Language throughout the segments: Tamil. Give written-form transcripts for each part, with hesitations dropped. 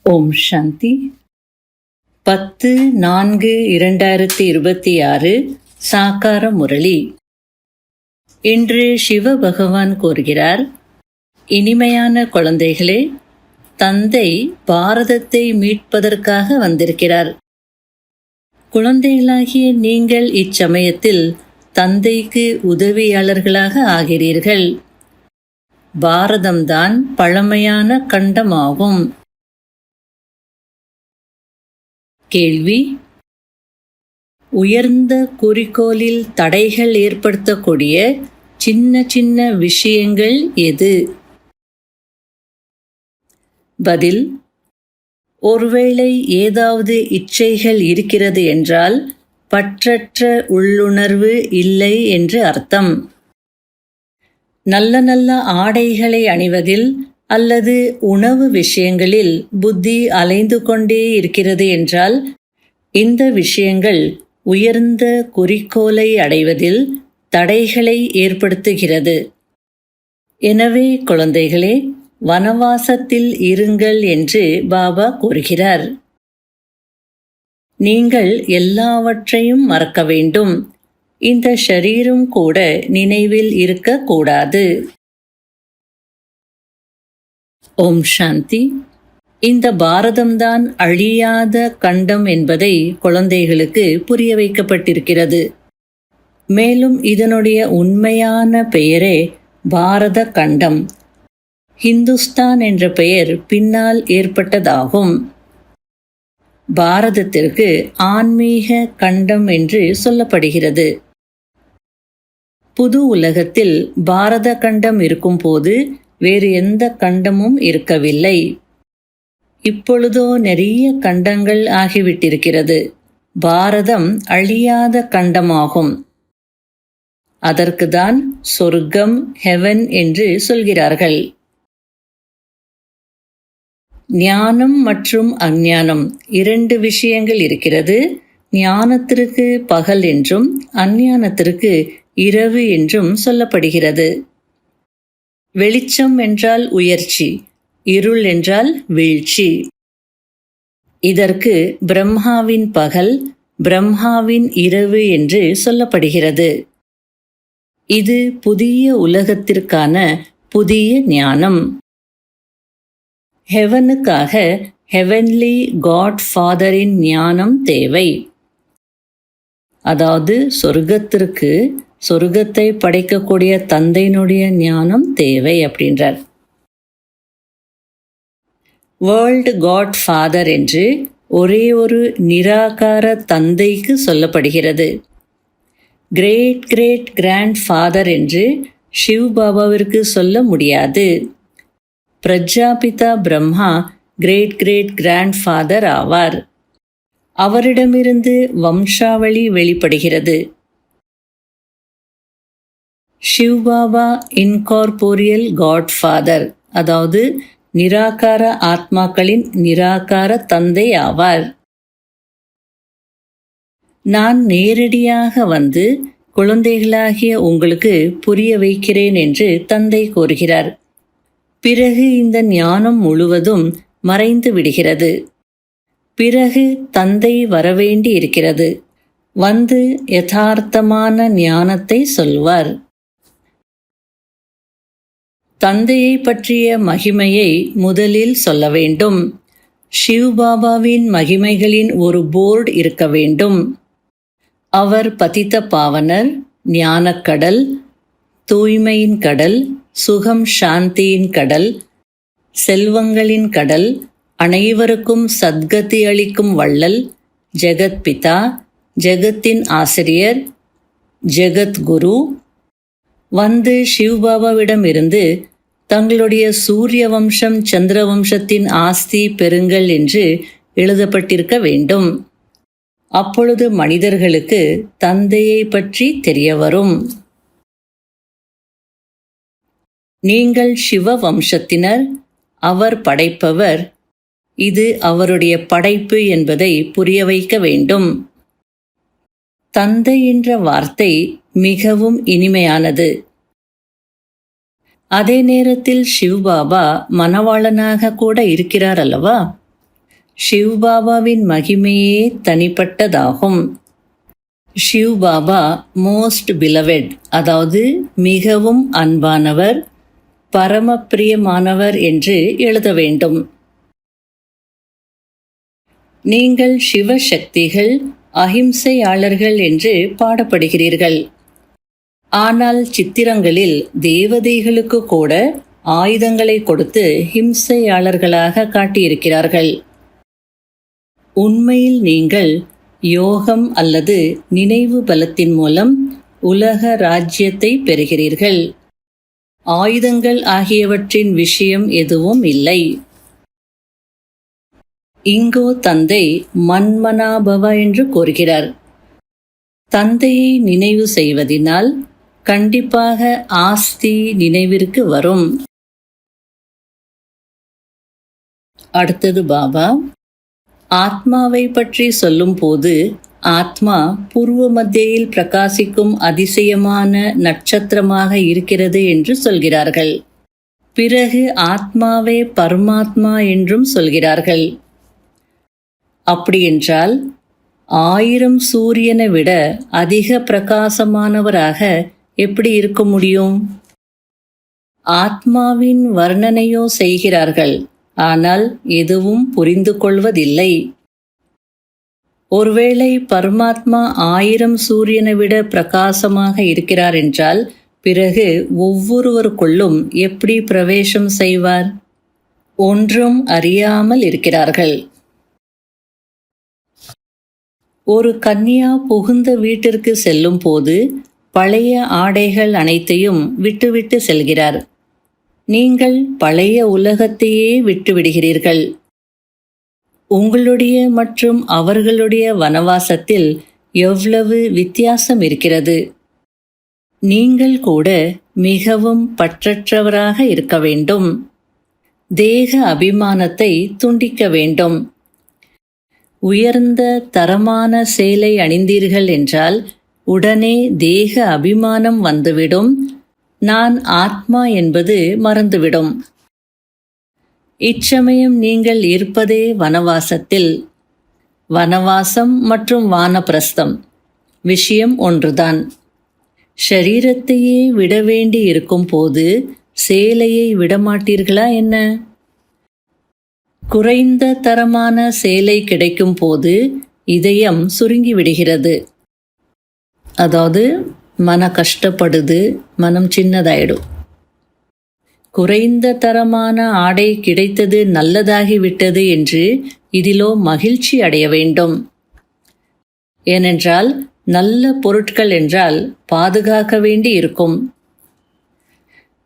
ஓம் சாந்தி. 10/4/2026 சாக்கார முரளி. இன்று சிவ பகவான் கூறுகிறார், இனிமையான குழந்தைகளே, தந்தை பாரதத்தை மீட்பதற்காக வந்திருக்கிறார். குழந்தைகளாகிய நீங்கள் இச்சமயத்தில் தந்தைக்கு உதவியாளர்களாக ஆகிறீர்கள். பாரதம்தான் பழமையான கண்டமாகும். கேள்வி: உயர்ந்த குறிக்கோளில் தடைகள் ஏற்படுத்தக்கூடிய சின்ன சின்ன விஷயங்கள் எது? பதில்: ஒருவேளை ஏதாவது இச்சைகள் இருக்கிறது என்றால் பற்றற்ற உள்ளுணர்வு இல்லை என்று அர்த்தம். நல்ல நல்ல ஆடைகளை அணிவதில் அல்லது உணவு விஷயங்களில் புத்தி அலைந்து கொண்டே இருக்கிறது என்றால் இந்த விஷயங்கள் உயர்ந்த குறிக்கோளை அடைவதில் தடைகளை ஏற்படுத்துகிறது. எனவே குழந்தைகளே, வனவாசத்தில் இருங்கள் என்று பாபா கூறுகிறார். நீங்கள் எல்லாவற்றையும் மறக்க வேண்டும். இந்த ஷரீரம் கூட நினைவில் இருக்கக்கூடாது. ஓம் சாந்தி. இந்த பாரதம்தான் அழியாத கண்டம் என்பதை குழந்தைகளுக்கு புரிய வைக்கப்பட்டிருக்கிறது. மேலும் இதனுடைய உண்மையான பெயரே பாரத கண்டம். ஹிந்துஸ்தான் என்ற பெயர் பின்னால் ஏற்பட்டதாகும். பாரதத்திற்கு ஆன்மீக கண்டம் என்று சொல்லப்படுகிறது. புது உலகத்தில் பாரத கண்டம் இருக்கும்போது வேறு எந்த கண்டமும் இருக்கவில்லை. இப்பொழுதோ நிறைய கண்டங்கள் ஆகிவிட்டிருக்கிறது. பாரதம் அழியாத கண்டமாகும். அதற்குதான் சொர்க்கம், ஹெவன் என்று சொல்கிறார்கள். ஞானம் மற்றும் அஞ்ஞானம் 2 விஷயங்கள் இருக்கிறது. ஞானத்திற்கு பகல் என்றும் அஞ்ஞானத்திற்கு இரவு என்றும் சொல்லப்படுகிறது. வெளிச்சம் என்றால் உயர்ச்சி, இருள் என்றால் வீழ்ச்சி. இதற்கு பிரம்மாவின் பகல், பிரம்மாவின் இரவு என்று சொல்லப்படுகிறது. இது புதிய உலகத்திற்கான புதிய ஞானம். ஹெவனுக்காக ஹெவன்லி காட் ஃபாதரின் ஞானம் தேவை. அதாவது சொர்க்கத்திற்கு சொர்க்கத்தை படைக்கக்கூடிய தந்தையினுடைய ஞானம் தேவை அப்படின்றார். வேர்ல்டு காட் ஃபாதர் என்று ஒரே ஒரு நிராகார தந்தைக்கு சொல்லப்படுகிறது. கிரேட் கிரேட் கிராண்ட் ஃபாதர் என்று சிவ் பாபாவிற்கு சொல்ல முடியாது. Prajapita Brahma great great grandfather ஆவார். அவரிடமிருந்து வம்சாவளி வெளிப்படுகிறது. சிவ்பாபா இன்கார்போரியல் காட் ஃபாதர், அதாவது நிராகார ஆத்மாக்களின் நிராகார தந்தை ஆவார். நான் நேரடியாக வந்து குழந்தைகளாகிய உங்களுக்கு புரிய வைக்கிறேன் என்று தந்தை கூறுகிறார். பிறகு இந்த ஞானம் முழுவதும் மறைந்து விடுகிறது. பிறகு தந்தை வரவேண்டி இருக்கிறது. வந்து யதார்த்தமான ஞானத்தை சொல்வார். தந்தையை பற்றிய மகிமையை முதலில் சொல்ல வேண்டும். சிவ்பாபாவின் மகிமைகளின் ஒரு போர்டு இருக்க வேண்டும். அவர் பதித்த பாவனர், ஞானக்கடல், தூய்மையின் கடல், சுகம் சாந்தியின் கடல், செல்வங்களின் கடல், அனைவருக்கும் சத்கதி அளிக்கும் வள்ளல், ஜெகத் பிதா, ஜெகத்தின் ஆசிரியர், ஜெகத் குரு. வந்து சிவ்பாபாவிடம் இருந்து தங்களுடைய சூரிய வம்சம், சந்திர வம்சத்தின் ஆஸ்தி பெறுங்கள் என்று எழுதப்பட்டிருக்க வேண்டும். அப்பொழுது மனிதர்களுக்கு தந்தையை பற்றி தெரிய வரும். நீங்கள் சிவ வம்சத்தினர், அவர் படைப்பவர், இது அவருடைய படைப்பு என்பதை புரிய வைக்க வேண்டும். தந்தை என்ற வார்த்தை மிகவும் இனிமையானது. அதே நேரத்தில் சிவ்பாபா மணவாளனாக கூட இருக்கிறார் அல்லவா? சிவ்பாபாவின் மகிமையே தனிப்பட்டதாகும். சிவ்பாபா மோஸ்ட் பிலவெட், அதாவது மிகவும் அன்பானவர், பரமப்பிரியமானவர் என்று எழுத வேண்டும். நீங்கள் சிவசக்திகள், அஹிம்சையாளர்கள் என்று பாடப்படுகிறீர்கள். ஆனால் சித்திரங்களில் தேவதைகளுக்கு கூட ஆயுதங்களை கொடுத்து ஹிம்சையாளர்களாக காட்டியிருக்கிறார்கள். உண்மையில் நீங்கள் யோகம் அல்லது நினைவு பலத்தின் மூலம் உலக ராஜ்யத்தை பெறுகிறீர்கள். ஆயுதங்கள் ஆகியவற்றின் விஷயம் எதுவும் இல்லை. இங்கோ தந்தை மன்மனாபவ என்று கூறுகிறார். தந்தையை நினைவு செய்வதினால் கண்டிப்பாக ஆஸ்தி நினைவிற்கு வரும். அடுத்தது பாபா ஆத்மாவை பற்றி சொல்லும்போது, ஆத்மா பூர்வ மத்தியில் பிரகாசிக்கும் அதிசயமான நட்சத்திரமாக இருக்கிறது என்று சொல்கிறார்கள். பிறகு ஆத்மாவே பரமாத்மா என்றும் சொல்கிறார்கள். அப்படியென்றால் 1000 சூரியனை விட அதிக பிரகாசமானவராக எப்படி இருக்க முடியும்? ஆத்மாவின் வர்ணனையோ செய்கிறார்கள், ஆனால் எதுவும் புரிந்து கொள்வதில்லை. ஒருவேளை பரமாத்மா 1000 சூரியனை விட பிரகாசமாக இருக்கிறார் என்றால் பிறகு ஒவ்வொருவருக்குள்ளும் எப்படி பிரவேசம் செய்வார்? ஒன்றும் அறியாமல் இருக்கிறார்கள். ஒரு கன்னியா புகுந்த வீட்டிற்கு செல்லும் போது பழைய ஆடைகள் அனைத்தையும் விட்டுவிட்டு செல்கிறார். நீங்கள் பழைய உலகத்தையே விட்டுவிடுகிறீர்கள். உங்களுடைய மற்றும் அவர்களுடைய வனவாசத்தில் எவ்வளவு வித்தியாசம் இருக்கிறது! நீங்கள் கூட மிகவும் பற்றற்றவராக இருக்க வேண்டும். தேக அபிமானத்தை துண்டிக்க வேண்டும். உயர்ந்த தரமான சேலை அணிந்தீர்கள் என்றால் உடனே தேக அபிமானம் வந்துவிடும். நான் ஆத்மா என்பது மறந்துவிடும். இச்சமயம் நீங்கள் இருப்பதே வனவாசத்தில். வனவாசம் மற்றும் வானப்பிரஸ்தம் விஷயம் ஒன்றுதான். ஷரீரத்தையே விட வேண்டி இருக்கும் போது சேலையை விடமாட்டீர்களா என்ன? குறைந்த தரமான சேலை கிடைக்கும் போது இதயம் சுருங்கி விடுகிறது. அதாவது மன கஷ்டப்படுது, மனம் சின்னதாயிடும். குறைந்த தரமான ஆடை கிடைத்தது, நல்லதாகிவிட்டது என்று இதிலோ மகிழ்ச்சி அடைய வேண்டும். ஏனென்றால் நல்ல பொருட்கள் என்றால் பாதுகாக்க வேண்டி இருக்கும்.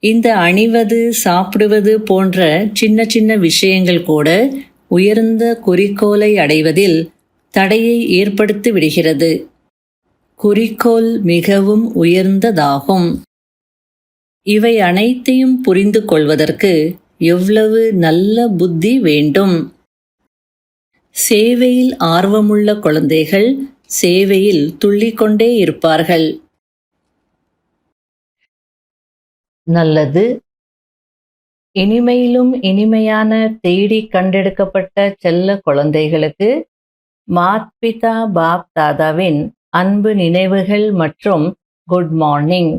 இந்த அணிவது, சாப்பிடுவது போன்ற சின்ன சின்ன விஷயங்கள் கூட உயர்ந்த குறிக்கோளை அடைவதில் தடையை ஏற்படுத்தி விடுகிறது. குறிக்கோள் மிகவும் உயர்ந்ததாகும். இவை அனைத்தையும் புரிந்து கொள்வதற்கு எவ்வளவு நல்ல புத்தி வேண்டும்! சேவையில் ஆர்வமுள்ள குழந்தைகள் சேவையில் துள்ளிக்கொண்டே இருப்பார்கள். நல்லது. இனிமையிலும் இனிமையான தேடி கண்டெடுக்கப்பட்ட செல்ல குழந்தைகளுக்கு மாத்பிதா பாப் தாதாவின் அன்பு நினைவுகள் மற்றும் குட் மார்னிங்.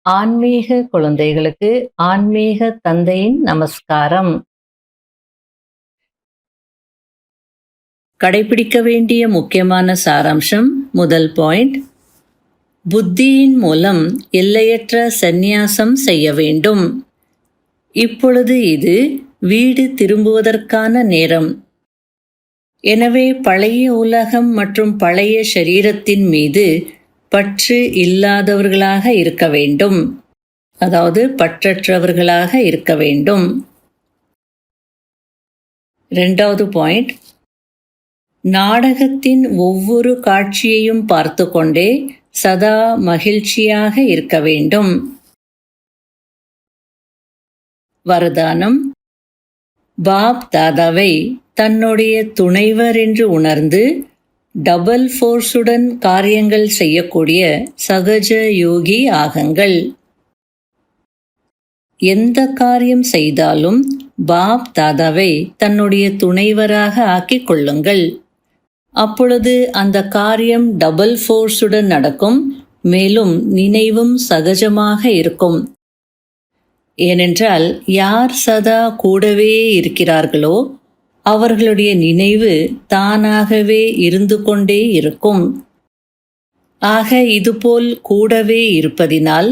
ஆன்மீக குழந்தைகளுக்கு ஆன்மீக தந்தையின் நமஸ்காரம். கடைபிடிக்க வேண்டிய முக்கியமான சாராம்சம். முதல் பாயிண்ட், புத்தியின் மூலம் எல்லையற்ற சந்நியாசம் செய்ய வேண்டும். இப்பொழுது இது வீடு திரும்புவதற்கான நேரம். எனவே பழைய உலகம் மற்றும் பழைய சரீரத்தின் மீது பற்று இல்லாதவர்களாக இருக்க வேண்டும். அதாவது பற்றற்றவர்களாக இருக்க வேண்டும். இரண்டாவது பாயிண்ட், நாடகத்தின் ஒவ்வொரு காட்சியையும் பார்த்து கொண்டே சதா மகிழ்ச்சியாக இருக்க வேண்டும். வரதானம், பாப் தாதாவை தன்னுடைய துணைவர் என்று உணர்ந்து டபுள் ஃபோர்ஸுடன் காரியங்கள் செய்யக்கூடிய சகஜ யோகி ஆகுங்கள். எந்த காரியம் செய்தாலும் பாப் தாதாவை தன்னுடைய துணைவராக ஆக்கிக் கொள்ளுங்கள். அப்பொழுது அந்த காரியம் டபுள் ஃபோர்ஸுடன் நடக்கும். மேலும் நினைவும் சகஜமாக இருக்கும். ஏனென்றால் யார் சதா கூடவே இருக்கிறார்களோ அவர்களுடைய நினைவு தானாகவே இருந்து கொண்டே இருக்கும். ஆக இதுபோல் கூடவே இருப்பதினால்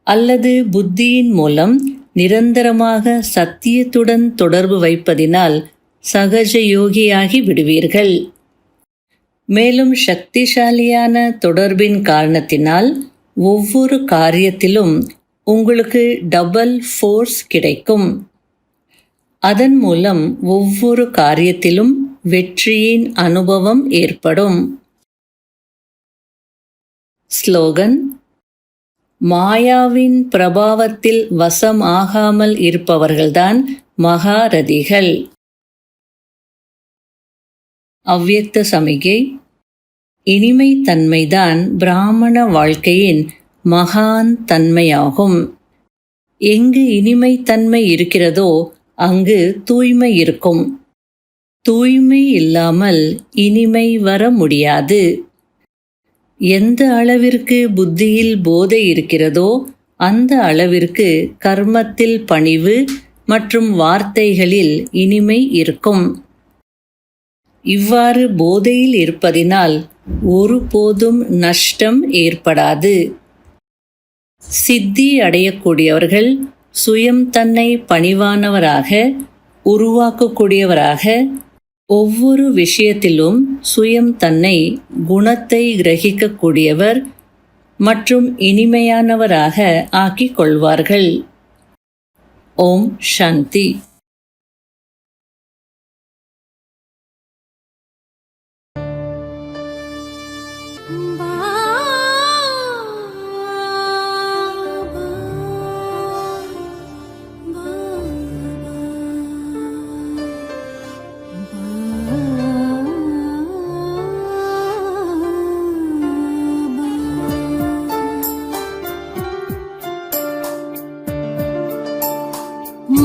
அல்லது புத்தியின் மூலம் நிரந்தரமாக சத்தியத்துடன் தொடர்பு வைப்பதினால் சகஜ யோகியாகி விடுவீர்கள். மேலும் சக்திசாலியான தொடர்பின் காரணத்தினால் ஒவ்வொரு காரியத்திலும் உங்களுக்கு டபுள் ஃபோர்ஸ் கிடைக்கும். அதன் மூலம் ஒவ்வொரு காரியத்திலும் வெற்றியின் அனுபவம் ஏற்படும். ஸ்லோகன்: மாயாவின் பிரபாவத்தில் வசம் ஆகாமல் இருப்பவர்கள்தான் மகாரதிகள். அவ்யக்த சமிகை: இனிமை தன்மைதான் பிராமண வாழ்க்கையின் மகான் தன்மையாகும். எங்கு இனிமை தன்மை இருக்கிறதோ அங்கு தூய்மை இருக்கும். தூய்மை இல்லாமல் இனிமை வர முடியாது. எந்த அளவிற்கு புத்தியில் போதை இருக்கிறதோ அந்த அளவிற்கு கர்மத்தில் பணிவு மற்றும் வார்த்தைகளில் இனிமை இருக்கும். இவ்வாறு போதையில் இருப்பதினால் ஒருபோதும் நஷ்டம் ஏற்படாது. சித்தி அடையக்கூடியவர்கள் சுயம் தன்னை பணிவானவராக உருவாக்கக்கூடியவராக, ஒவ்வொரு விஷயத்திலும் சுயம் தன்னை குணத்தை கிரகிக்கக்கூடியவர் மற்றும் இனிமையானவராக ஆக்கிக் கொள்வார்கள். ஓம் சாந்தி.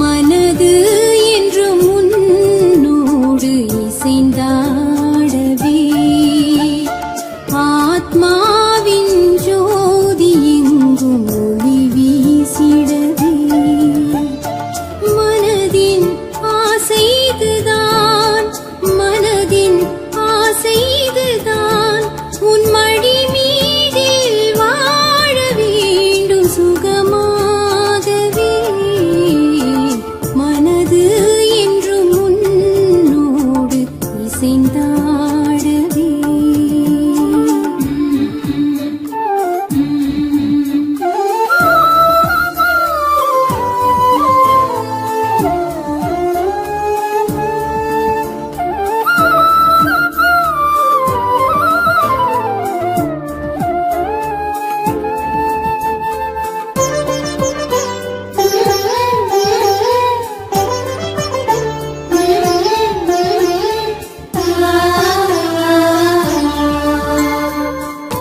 மனது என்று முன்னோடு இசைந்தாடவே, ஆத்மாவின் ஜோதி எங்கும் ஒளி வீசிடவே, மனதின் ஆசைதுதான், மனதின் ஆசைதுதான், உன் மடி மீதில் வாழ வேண்டும் சுகமாகவே. மனது என்று முன்னோடு இசைந்தாடவே.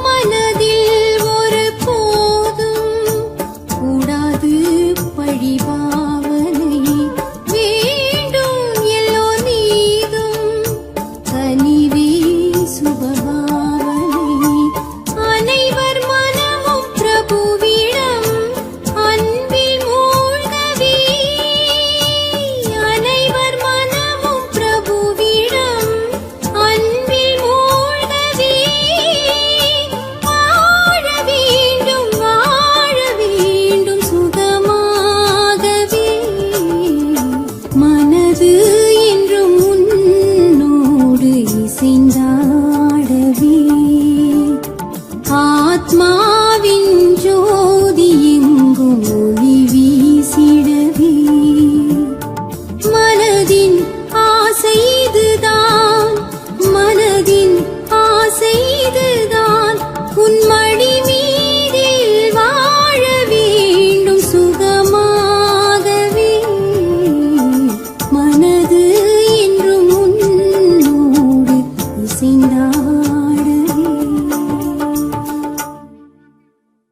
மனதில் ஒரு போதும் கூடாது பழிவா